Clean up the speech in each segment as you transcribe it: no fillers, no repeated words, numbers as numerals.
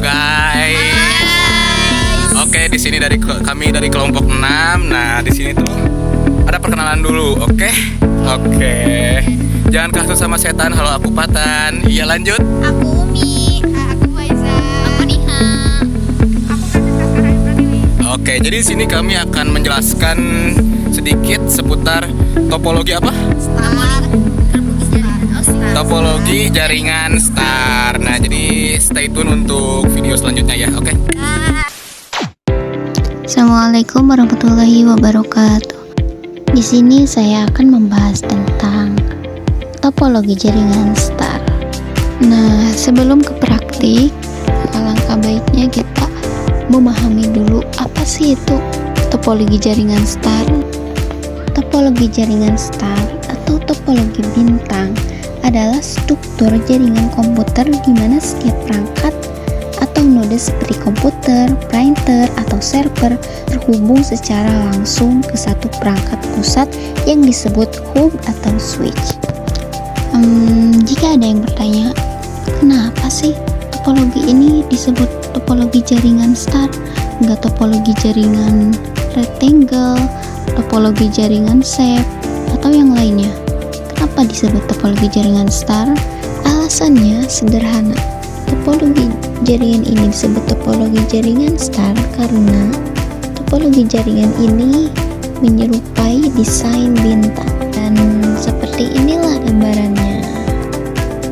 guys. Oke, di sini kami dari kelompok 6. Nah, di sini tuh ada perkenalan dulu, oke? Oke. Jangan kasus sama setan. Halo, aku Patan. Iya, lanjut. Aku Umi. Aku Faiza. Aku Niha. Aku Francesca Sekarang. Oke, jadi di sini kami akan menjelaskan sedikit seputar topologi apa? Topologi jaringan star. Nah, jadi stay tune untuk video selanjutnya ya, oke? Assalamualaikum warahmatullahi wabarakatuh. Di sini saya akan membahas tentang topologi jaringan star. Nah, sebelum ke praktik, alangkah baiknya kita memahami dulu apa sih itu topologi jaringan star. Topologi jaringan star atau topologi bintang adalah struktur jaringan komputer di mana setiap perangkat atau node seperti komputer, printer, atau server terhubung secara langsung ke satu perangkat pusat yang disebut hub atau switch. Jika ada yang bertanya, kenapa sih topologi ini disebut topologi jaringan star, enggak topologi jaringan rectangle, topologi jaringan shape, atau yang lainnya? Kenapa disebut topologi jaringan star? Alasannya sederhana. Topologi jaringan ini disebut topologi jaringan star karena topologi jaringan ini menyerupai desain bintang, dan seperti inilah gambarannya.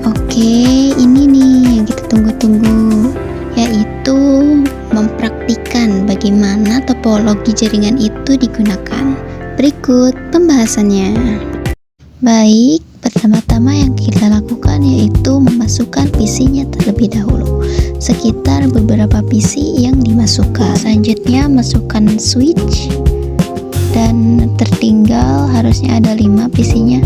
Oke, ini nih yang kita tunggu-tunggu, yaitu mempraktikkan bagaimana topologi jaringan itu digunakan. Berikut pembahasannya. Baik, pertama-tama yang kita lakukan yaitu memasukkan PC-nya terlebih dahulu. Sekitar beberapa PC yang dimasukkan. Selanjutnya masukkan switch, dan tertinggal harusnya ada 5 PC-nya,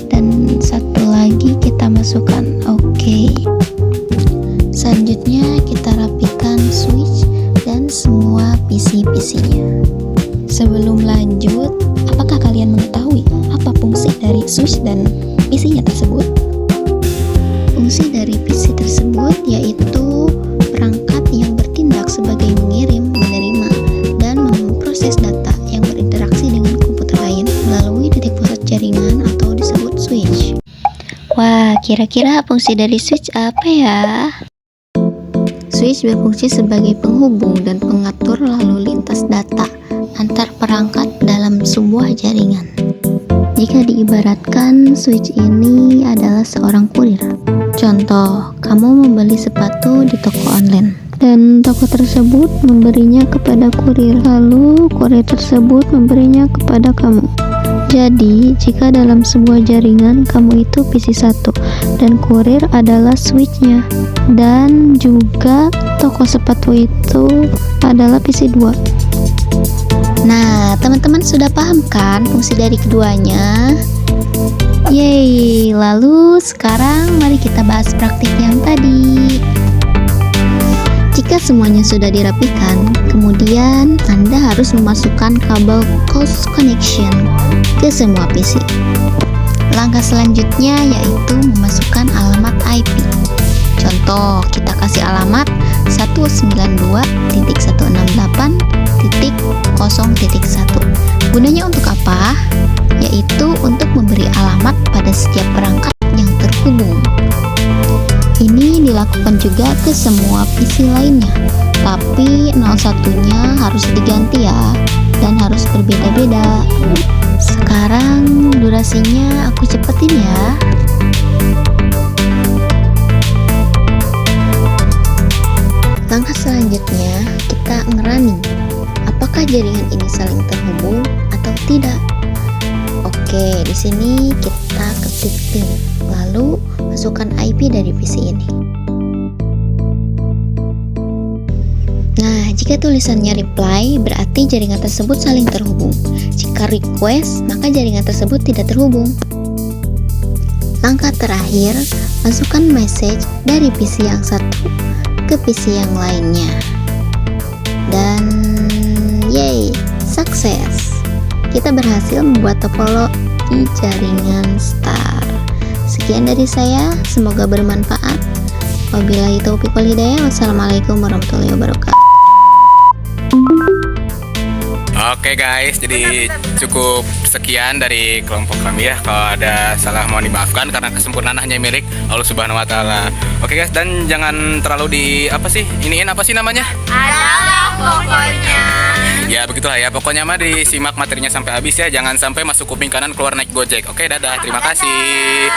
dan satu lagi kita masukkan. Oke. Selanjutnya kita rapikan switch dan semua PC-PC-nya. Sebelum lanjut, apakah kalian mengetahui apa fungsi dari switch dan PC-nya tersebut? Fungsi dari PC tersebut yaitu perangkat yang bertindak sebagai mengirim, menerima, dan memproses data yang berinteraksi dengan komputer lain melalui titik pusat jaringan atau disebut switch. Wah, kira-kira fungsi dari switch apa ya? Switch berfungsi sebagai penghubung dan pengatur lalu lintas data antar perangkat dalam sebuah jaringan. Jika diibaratkan, switch ini adalah seorang kurir. Contoh, kamu membeli sepatu di toko online, dan toko tersebut memberinya kepada kurir, lalu kurir tersebut memberinya kepada kamu. Jadi, jika dalam sebuah jaringan kamu itu PC 1 dan kurir adalah switch-nya, dan juga toko sepatu itu adalah PC 2. Nah, teman-teman sudah paham kan fungsi dari keduanya? Yeay, lalu sekarang mari kita bahas praktik yang tadi. Jika semuanya sudah dirapikan, kemudian Anda harus memasukkan kabel cross connection ke semua PC. Langkah selanjutnya yaitu memasukkan alamat IP. Contoh, kita kasih alamat 192.168.0.1. Gunanya untuk apa? Yaitu untuk memberi alamat pada setiap perangkat yang terhubung. Ini dilakukan juga ke semua PC lainnya, tapi 01-nya harus diganti ya, dan harus berbeda-beda. Sekarang durasinya aku cepetin ya. Langkah selanjutnya kita ngerunning apakah jaringan ini saling terhubung atau tidak. Oke, di sini kita ketik pin, lalu masukkan IP dari PC ini. Nah, jika tulisannya reply, berarti jaringan tersebut saling terhubung. Jika request, maka jaringan tersebut tidak terhubung. Langkah terakhir, masukkan message dari PC yang satu ke PC yang lainnya. Dan yay, sukses! Kita berhasil membuat topologi jaringan star. Sekian dari saya, semoga bermanfaat. Wabillahi taufiq wal hidayah. Wassalamualaikum warahmatullahi wabarakatuh. Oke guys, jadi cukup sekian dari kelompok kami ya. Kalau ada salah mohon dimaafkan karena kesempurnaan hanya milik Allah Subhanahu wa taala. Oke guys, dan jangan terlalu iniin apa sih namanya? Adalah pokoknya. Ya begitulah ya, pokoknya mah disimak materinya sampai habis ya. Jangan sampai masuk kuping kanan keluar naik Gojek. Oke, dadah. Terima kasih.